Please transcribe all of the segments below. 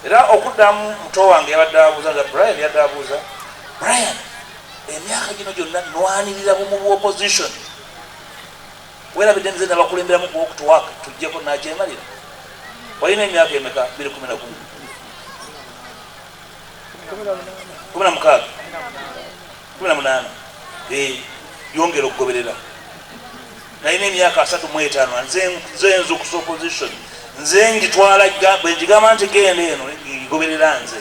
era okuddamu muto wange yabadde abuuza nga Brian yadde abuuza Brian emyaka gino gyonna nwanirira bumu bwa opposition werabidde nze nabakulemberamu kuwokutuwaka tujjeko nakyemalira walina emyaka emeka 2016 yongera okugoberera nalina emyaka 35 nze nzukusa opposition nze ngitwala bwe ngigamba nti genda eno ngigoberera nze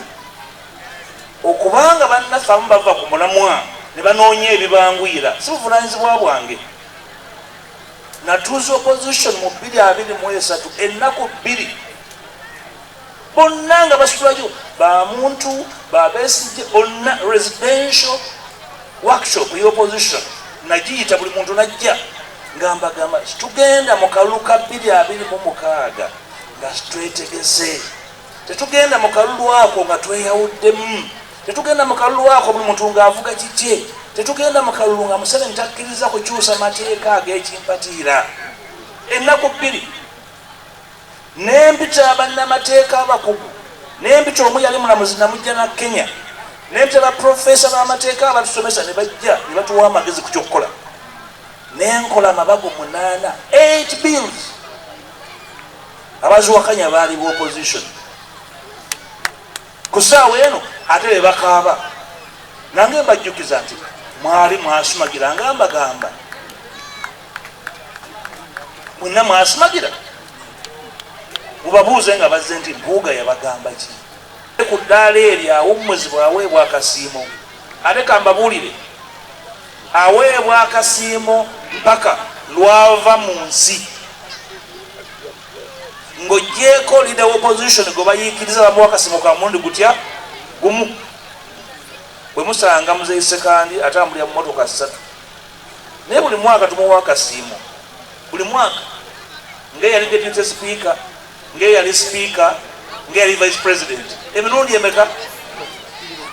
okubanga bannaffe abamu bava ku mulamwa ne banoonya ebibangwira si buvunanyizibwa bwange natuuza opposition mu 2023 ennaku 2 bonna nga basitulayo bamuntu babesije bonna residential workshop y'opposition nagiyita buli muntu najja ngambagamba tugenda mu kalulu ka 2026 nga twetegese tetugenda mu kalulu ako nga tweyawuddemu tetugenda mu kalulu ako buli muntu ng'avuga kikye tetugenda mu kalulu nga Museveni takkiriza kukyusa mateeka ag'ekimpatiira ennaku 2 nempita bannamateeka abakugu nempita omu yali mulamuzi namujja na Kenya nempita baprofesa b'amateeka abatusomesa ne bajja ne batuwa amagezi ku kyokkola nenkola amabago 8 bills abaziwakanya baali bu opposition ku ssaawa eno ate be bakaaba nange mbajjukiza nti mwali mwasumagira nga mbagamba mwenna mwasumagira mubabuuze nga bazze nti Mpuuga yabagamba ki ku ddaala eri awummuzibwa aweebwa akasiimo ate kambabuulire aweebwa akasiimo mpaka lwava mu nsi ng'oggyeko leader wa opposition gwe bayiikiriza bamuwa akasiimo ka mulundi gutya gumu bwe musanga Muzeeyi Sekandi atambulira mu motoka 3 naye buli mwaka tumuwa akasiimo buli mwaka ng'eyali deputy speaker ng'eyali speaker ng'eyali vice president emirundi emeka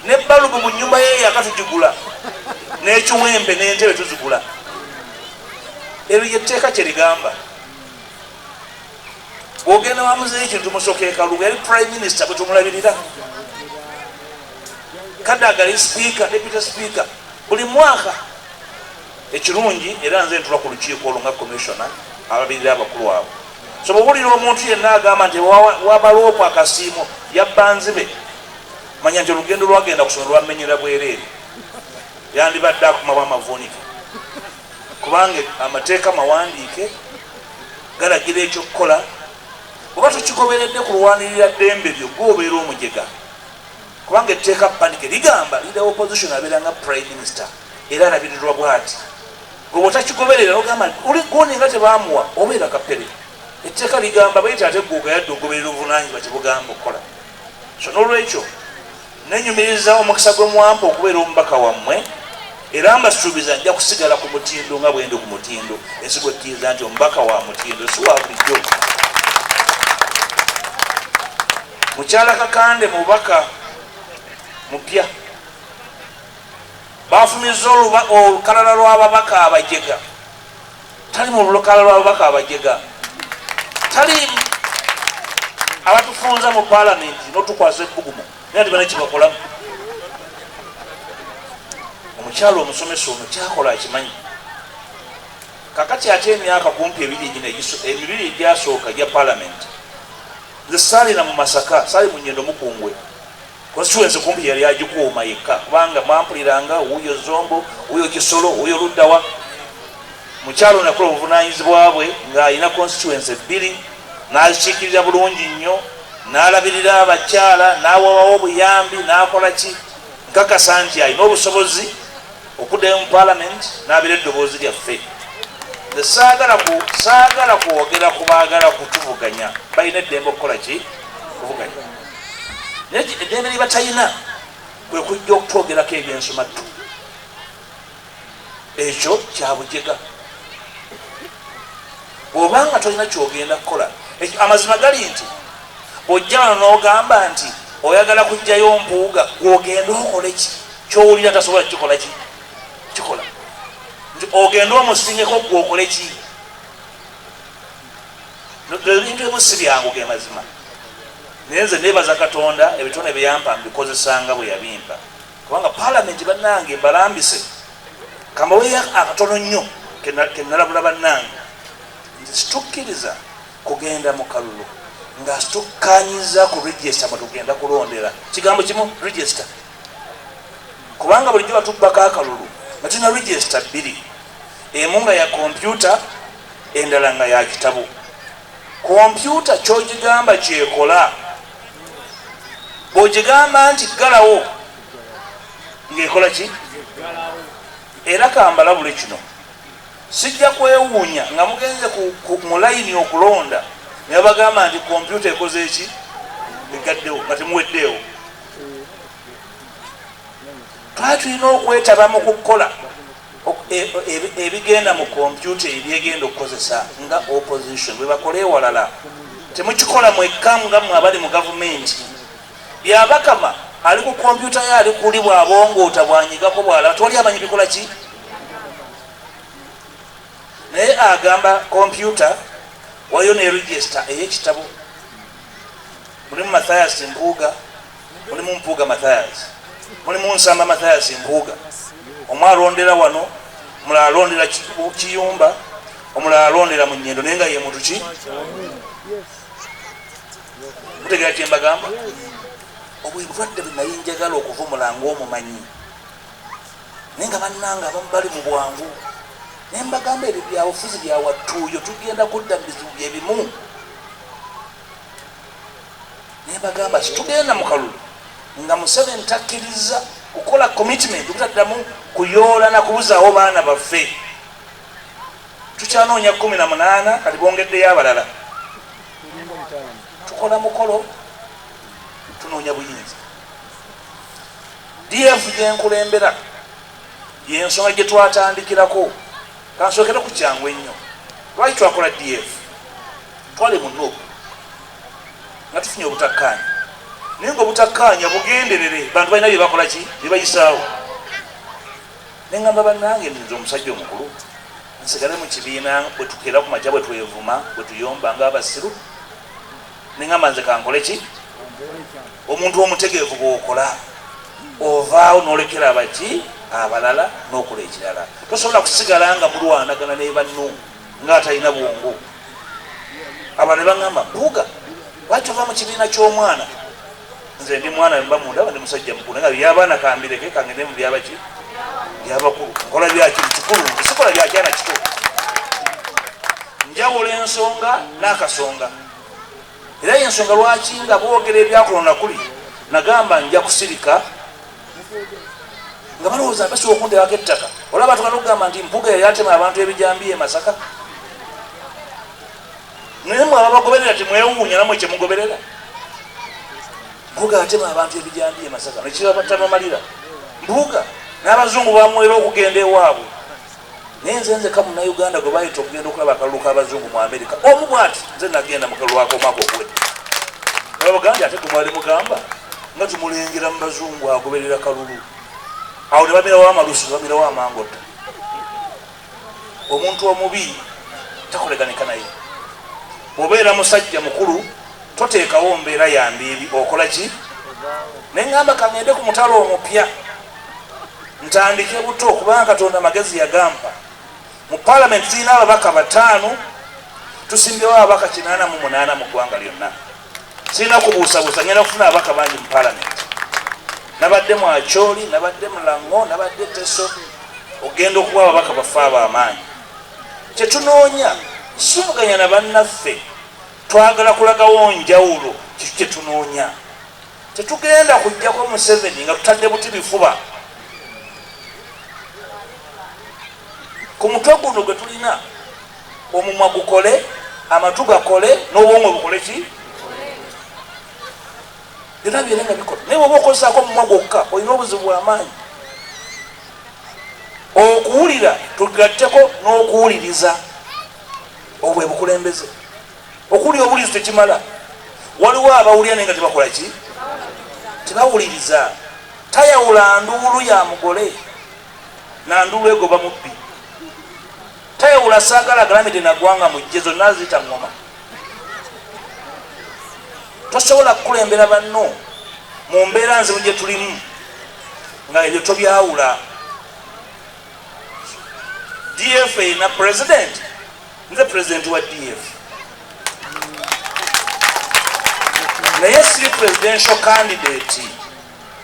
ne balubu mu nnyumba ye yakatugigula n'ekiwempe n'entebe tuzigula ebyo yetteeka kye ligamba bw'ogenda wa Muzeeyi kintu tumusoka ekalubu yali prime minister bwe tumulabirira Kadaga ali speaker deputy speaker buli mwaka ekirungi era nze ntula ku lukiiko olwo nga commissioner ababirira abakulu abo so bw'owulira omuntu yenna agamba nti wabaloopa akasiimo yabbanzibe manya nti olugendo lwagenda kusoma lwamenyera bwereere yandibadde akumabwa amavuunike kubanga amateeka mawandiike galagira ekyokukola oba tukigoberedde ku lwanirira ddembe lyo gwobeera omujega kubanga etteeka panike ligamba leader opposition abeera nga prime minister era alabirirwa bw'ati gwe otakigoberera ogamba oli gundi nga tebaamuwa obeera kapere etteeka ligamba bayita ate gwoga yadde ogoberera obuvunaanyizibwa kyebugamba okukola so n'olwekyo nenyumiriza omukisa gwe mwampa okubeera omubaka wammwe era mbasuubiza nja kusigala ku mutindo nga bwendi ku mutindo ensigo ekkiriza nti omubaka wa mutindo si wa bulijjo mukyala Kakande mubaka mupya bafumiza olukalala lw'ababaka abajega tali mu lukalala lw'ababaka abajega tali abatufunza mu palamenti n'otukwasa ebbugumu naye tibana kibakolamu omukyalo omusomesa ono kyakola akimanyi kakati ate emyaka kumpi emibiri egyasooka gya palamenti nze saalina mu Masaka saali mu Nyendo Mukungwe constituency kumpi yali agikuuma yekka kubanga mwampuliranga wuyo Zombo wuyo Kisolo wuyo Luddawa mukyalo nakola obuvunaanyizibwa bwe ng'alina constituency 2 n'azikiikirira bulungi nnyo n'alabirira abakyala n'awawawo obuyambi n'akola ki nkakasa nti alina obusobozi okuddayo mu palamenti n'abeera eddoboozi lyaffe nze saagala kwogera ku baagala kutuvuganya balina eddembe okukola ki kuvuganya naye eddembe lye batalina kwe kujja okutwogerako ebyensumattu ekyo kyabujega bw'obanga tolina kyogenda kukola amazima gali nti bw'ojja wano n'ogamba nti oyagala kujjayo Mpuuga gw'ogenda okole ki kyowulira tasobola kikola ki kikola nti ogenda omusingeko gw'okole ki ebintu ebimu si byangu ge mazima nenze nebaza Katonda ebitone byampa mbikozesanga bwe yabimpa kubanga parliament bannange balambise kamawe akatono nnyo kenalabula bannange nze situkkiriza kugenda mu kalulu nga situkkanyiza ku register mwetugenda kulondera kigambo kimu register kubanga bulijjo batubbako akalulu nga tulina register bbiri emu nga ya kompyuta endala nga ya kitabu kompyuta kyogigamba kyekola bwogigamba nti ggalawo ng'ekola ki era kambalabule kino sijja kwewuunya nga mugenze mu layini okulonda naye bagamba nti kompyuta ekoze eki egaddewo nga temuweddeewo twali tulina okwetaba mu kukola ebigenda mu kompyuta ebyegenda okukozesa nga opposition bwe bakole ewalala temukikola mwekka nga mwe abali mu gavumenti byabakama ali ku kompyuta ye ali kuli bwabongoota bwanyigako bwala twali amanyi bikola ki naye agamba kompyuta wayo ne register ey'ekitabo mulimu Mathias Mpuuga mulimu Mpuuga Mathias mulimu Nsamba Mathias Mpuuga omwe alondera wano omulala alondera Kiyumba omulala alondera mu Nnyendo naye nga ye muntu ki mutegera kye mbagamba obwe bulwadde bwe naye njagala okuvumula ng'omumanyi naye nga bannanga abamu bali mu bwangu naye mbagamba ebyo byabufuzi byawattuuyo tugenda kudda mu bizibu byebimu naye mbagamba kitugenda mu kalulu nga Museveni takkiriza kukola commitment okutaddamu kuyoola na kubuzaawo baana baffe tukyanoonya 18 kati bongeddeyo abalala tukola mukolo tunoonya buyinza DF gyenkulembera yensonga gye twatandikirako kansookera ku kyangu ennyo lwaki twakola DF twale mu Nuupu nga tufunye obutakkaanya naye nga obutakkaanya bugenderere bantu balina bye bakola ki bye bayisaawo neŋŋamba bannange nze omusajja omukulu nsigale mu kibiina bwe tukera ku makya bwe twevuma bwe tuyomba ng'abasiru neŋŋamba nze kankole ki omuntu omutegeevu bw'okola ovaawo n'olekera abaki abalala n'okola ekirala tosobola kusigala nga mulwanagana ne banno ng'atalina bwongo aba ne baŋŋamba Mpuuga lwaki ova mu kibiina ky'omwana nze ndi mwana mba mundaba ndi musajja mukulu nga byabaana kambireke kangende mu byabaki byabakulu nkola byaki kikulu sikola byakyana kikulu njawula ensonga n'akasonga era y'ensonga lwaki nga boogera ebyakolona kuli nagamba nja kusirika nga balowooza basiba okundebako ettaka olaba tugana okugamba nti Mpuuga yali atema abantu ebijambiye Masaka naye mwe ababagoberera temwewuunya namwe kyemugoberera Mpuuga atema abantu ebijambiye Masaka nekibatabamalira Mpuuga n'abazungu bamwera okugenda ewaabwe naye nze nzeka munnauganda gwe bayita okugenda okulaba akalulu k'abazungu mu Amerika omu bwati nze nagenda mu kalulu akoomako okuwedde abaganda ate gumwali mugamba nga tumulengera mu bazungu agoberera kalulu awo ne bamirawo amalusu ne bamirawo amangota omuntu omubi takoleganika naye bw'obeera musajja mukulu toteekawo mbeera ya mbiibi okola ki ne ŋŋamba kaŋŋende ku mutalo omupya ntandike buto kubanga Katonda amagezi yagampa mu parliament tulina ababaka 5 tusimbyewo ababaka 88 mu ggwanga lyonna sirina kubuusabuusa ngenda kufuna ababaka bangi mu parliament nabadde mu Acholi nabadde mu Lango nabadde Teso ogenda okuba ababaka baffe ab'amaanyi kyetunoonya sivuganya na bannaffe twagala kulagawo njawulo kitu kyetunoonya tetugenda kujjako Museveni nga tutadde buti bifuba ku mutwe guno gwe tulina omumwa gukole amatu gakole n'obwongo bukole ki byonna byonna nga bikola naye oba okozesaako omumwa gwokka olina obuzibu bw'amaanyi okuwulira tugatteko n'okuwuliriza obwe bukulembeze okuwulira obulizi tekimala waliwo abawulira naye nga tebakola ki tebawuliriza tayawula nduulu ya mugole na nduulu egoba mubbi tayawula saagala agalamide nagwanga mujje zonna ziyita ngoma tosobola kukulembera banno mu mbeera nzibu gye tulimu nga ebyo tobyawula. DFA na president, nze president wa DF naye siri presidential candidate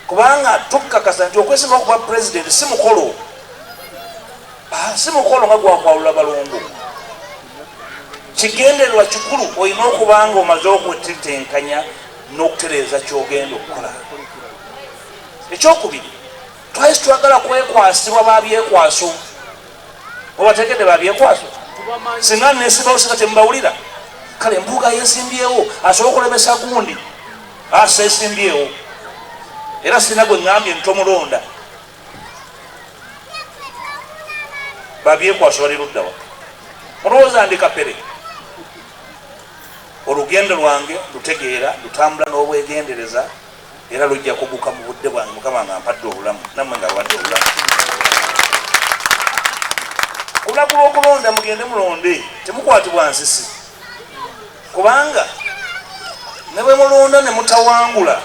kubanga tukakasa nti okwesimba okuba president si mukolo nga gwakwawula balongo. Kigendererwa kikulu olina okubanga omaze okwetetenkanya n'okutereeza kyogenda okukola. Ekyokubiri, twali twagala kwekwasibwa babyekwaso. Obategedde babyekwaso singa nesibawo singa temubawulira kale embuga yesimbyewo asobola okulemesa gundi asa esimbyewo era sina gwe ngambye ntomulonda. Babyekwaso bali luddawa mulowooza ndi kapere. Olugendo lwange lutegeera lutambula n'obwegendereza era lujja kuguka mu budde bwange Mukama nga mpadde obulamu nammwe nga lwadde obulamu. Olunaku lw'okulonda mugende mulonde temukwatibwa nsisi kubanga ne bwe mulonda ne mutawangula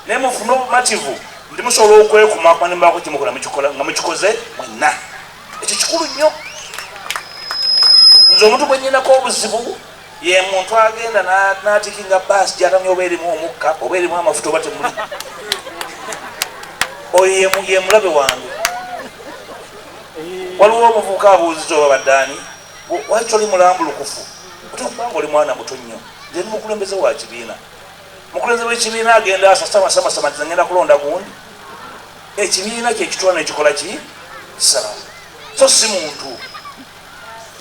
ne mufuna obumativu ndi musobola okwekumakwa ne mbaako kimukola nga mukikoze mwenna. Ekyo kikulu nnyo. Nze omuntu gwe nnyinako obuzibu ye muntu agenda n'atikinga baasi gy'atamye oba erimu omukka oba erimu amafuta oba temuli. Oyo ye mulabe wange. Waliwo omuvubuka abuuziza oba baddaani waki oli mulambulukufu otokubanga oli mwana muto nnyo. Nze ndi mukulembeze wa kibiina. Mukulembeze w'ekibiina agenda asasamasamasama nti ngenda kulonda gundi. Ekibiina kyekitwala nekikola ki salamu so si muntu.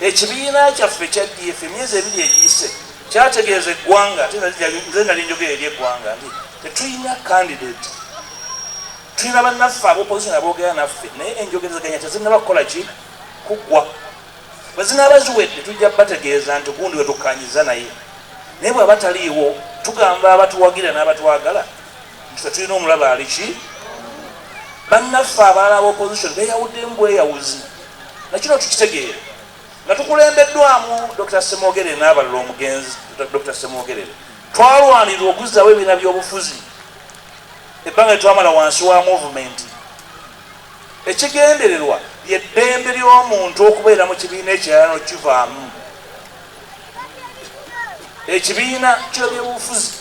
Ekibiina kyaffe kya DF emyezi ebiri egiyise kyategeeza eggwanga nze nali njogera eri eggwanga nti tetulina candidate, tulina bannaffe ab'opposition aboogera naffe naye enjogerezaganya tezinaba kukola ki kuggwa. Bwe zinaaba ziwedde tujja bategeeza nti gundi we tukkanyiza naye naye bw'aba taliiwo tugamba abatuwagira n'abatwagala nti tetulina omulaba ali ki. Bannaffe abalala ab'opposition beeyawuddemu bweyawuzi nakino tukitegeere nga tukulembeddwamu Dr. Ssemogerere n'abalala omugenzi Dr. Ssemogerere. Twalwanirira okuzzawo ebibiina by'obufuzi ebbanga twamala wansi wa movement. Ekigendererwa ly'eddembe ly'omuntu okubeera mu kibiina ekirala n'okivaamu. Ekibiina kyo by'obufuzi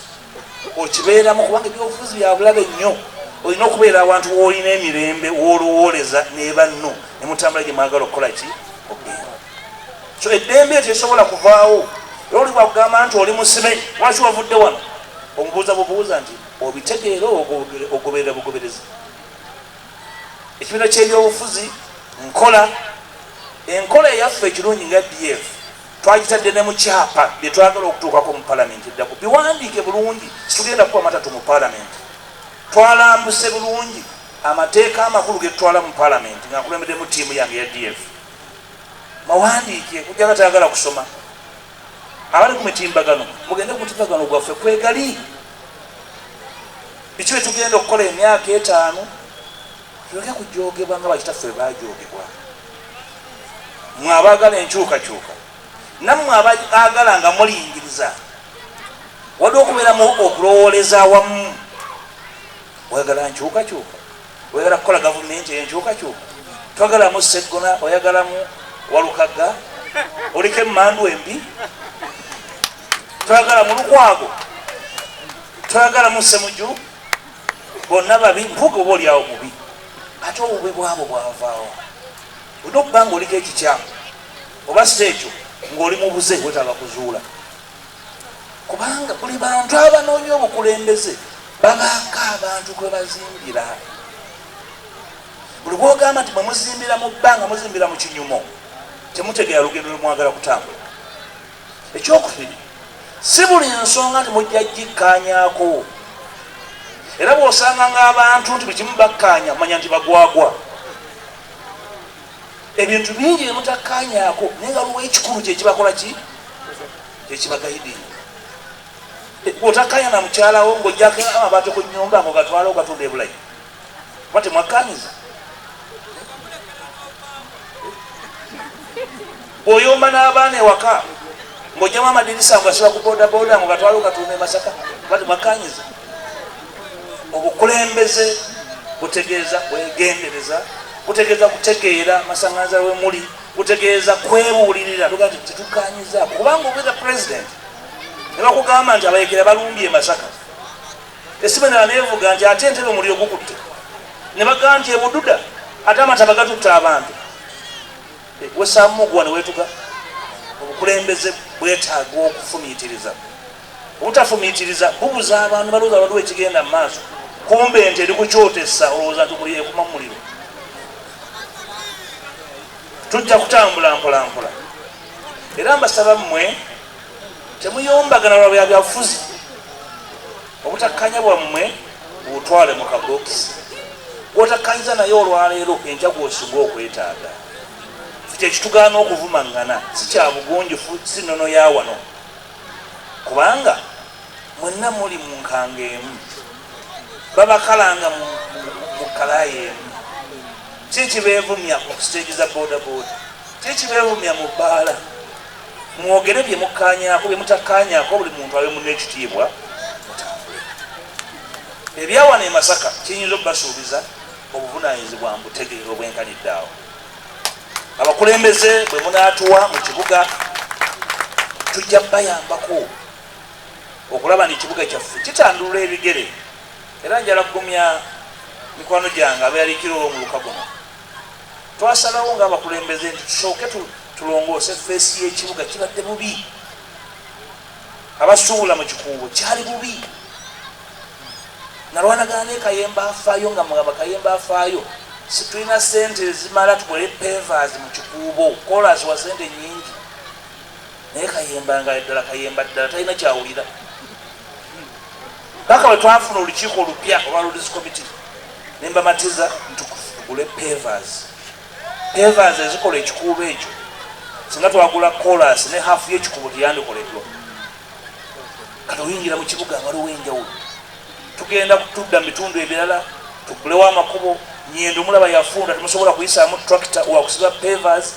okibeeramu kubanga ebyobufuzi bya bulabe nnyo. Olina okubeera abantu w'olina emirembe w'oluwooleza ne banno ne mutambula gye mwagala okukola ki okugenda. So eddembe ekyo esobola kuvaawo era oli bwakugamba nti oli musibe lwaki wavudde wano omubuuza bubuuza nti obitegeera ogoberera bugoberezi. Ekibiina ky'ebyobufuzi enkola eyaffe ekirungi nga DF twagitadde ne mu kyapa bye twagala okutuukako mu palamenti eddako biwandiike bulungi. Situgenda kuba matatu mu palamenti. Twalambuse bulungi amateeka amakulu ge tutwala mu palamenti nga nkulembeddemu ttiimu yange ya DF. Mawandiike kujjaga tayagala kusoma. Abali ku mitimbagano mugende ku mutimbagano gwaffe kwegali. Biki bye tugenda okukola emyaka 5 tuleke kujoogebwa nga bakitaffe bwe baajoogebwa. Mmwe abaagala enkyukakyuka nammwe abaagala nga mulingiriza wadde okubeeramu okulowooleza awamu. Oyagala nkyukakyuka, oyagala kukola gavumenti enkyukakyuka, twagalamu Sseggona, oyagalamu Walukaga, oliko emmandu embi, twagala mu Lukwago, twagala mu Ssemuju, bonna babi mpuga oba oli awo mubi. Ate obubi bwabo bwavaawo olina okuba nga oliko ekikyamu oba si ekyo ng'oli mu buze wetaaga kuzuula. Kubanga buli bantu abanoonya obukulembeze babaako abantu kwe bazimbira. Buli bwogamba nti mwemuzimbira mu bbanga muzimbira mu kinyumo temutegeera lugendo lwe mwagala kutambula. Ekyokubiri si buli nsonga nti mujja gikkaanyaako era bw'osanga ng'abantu nti buli kimu bakkaanya manya nti bagwagwa. Ebintu bingi bye mutakkaanyaako naye nga luwa ekikulu kyekibakola ki kyekibagayidinga. Bw'otakkaanya na mukyalawo ng'ojjako amabaati ku nnyumba ng'ogatwala ogatunda ebulayi kuba temwakkaanyiza. Bw'oyomba n'abaana ewaka ng'oggyamu amadirisa ngasiba ku bodaboda mugatwala okatuuma Masaka bati mwakanyiza. Obukulembeze butegeeza bwegendereza, butegeeza kutegeera amasaŋŋanzira we muli, butegeeza kwebuulirira tuga nti tetukanyiza kubanga obwera president ne bakugamba nti abayekera balumbye Masaka esibenera neevuga nti ate entebe omuliro gukutte ne bagamba nti ebududa ate amataba gatutte abantu wesamugwa ne weetuga. Obukulembeze bwetaaga okufumiitiriza, obutafumiitiriza bubuza abantu balowooza waliwo ekigenda mu maaso kumbe nti eri kukyotesa olowooza nti muli ekuma mu muliro. Tujja kutambula mpola mpola era mbasaba mmwe temuyombagana lwa bya byabufuzi, obutakkanya bwammwe butwale mu kabokisi gwotakkanyiza naye olwaleero enkya gwosinga okwetaaga. Fite ekitugaana okuvumaŋŋana si kya bugunjufu si nnono ya wano kubanga mwenna muli mu nkanga emu, babakalanga mu kalaayi emu. Kikibeevumya ku siteegi za bodaboda, kikibeevumya mu bbaala. Mwogere bye mukkaanyaako bye mutakkaanyaako, buli muntu abe munne ekitiibwa mutambule. Ebyawano e Masaka kiyinza okubasuubiza obuvunaanyizibwa mu butegeera obwenkanidde awo. Abakulembeze bwe munaatuwa mu kibuga tujja bayambako okulaba nti ekibuga kyaffe kitandulula ebigere. Era njala kugumya mikwano gyange abeeraliikira olw'omuluka guno, twasalawo ng'abakulembeze nti tusooke tulongoose feesi y'ekibuga. Kibadde bubi, abasuubula mu kikuubo kyali bubi. Nalwanagana ne Kayemba afaayo nga mugamba Kayemba afaayo situlina sente ezimala tukole pavers mu kikuubo, kolas wa sente nyingi naye Kayemba nga ddala Kayemba ddala talina kyawulira. Paka bwe twafuna olukiiko olupya olwa Roads Committee ne mbamatiza tugule pavers ezikola ekikuubo ekyo. Singa twagula kolas ne hafu y'ekikuubo teyandikoleddwa. Kati oyingira mu kibuga waliwo enjawulo. Tugenda kutudda mu bitundu ebirala tugulewo amakubo, Nyendo mulaba yafunda temusobola kuyisaamu tractor wakusiba pavers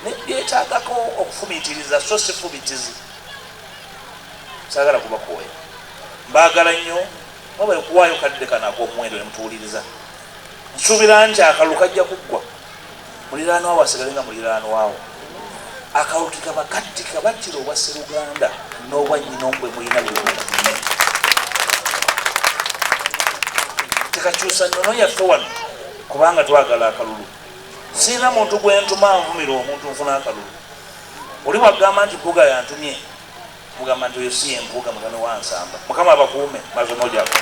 ne byetaagako okufumiitiriza so si fumitizi. Saagala kubakooya, mbaagala nnyo mwaba okuwaayo kadde kano ak'omuwendo ne mutuwuliriza. Nsuubira nti akalulu kajja kuggwa, muliraano waawo asigale nga muliraano waawo. Akalulu tikabakattika battira obwa Sseruganda n'obwa Nnyinombwe mulina buli tekakyusa nnono yaffe wano kubanga twagala akalulu. Siina muntu gwe ntuma nvumira omuntu nfuna akalulu. Oli wagamba nti mpuuga yantumye mugamba nti oyo si ye mpuuga mugano wansamba. Mukama abakuume mazono gyako.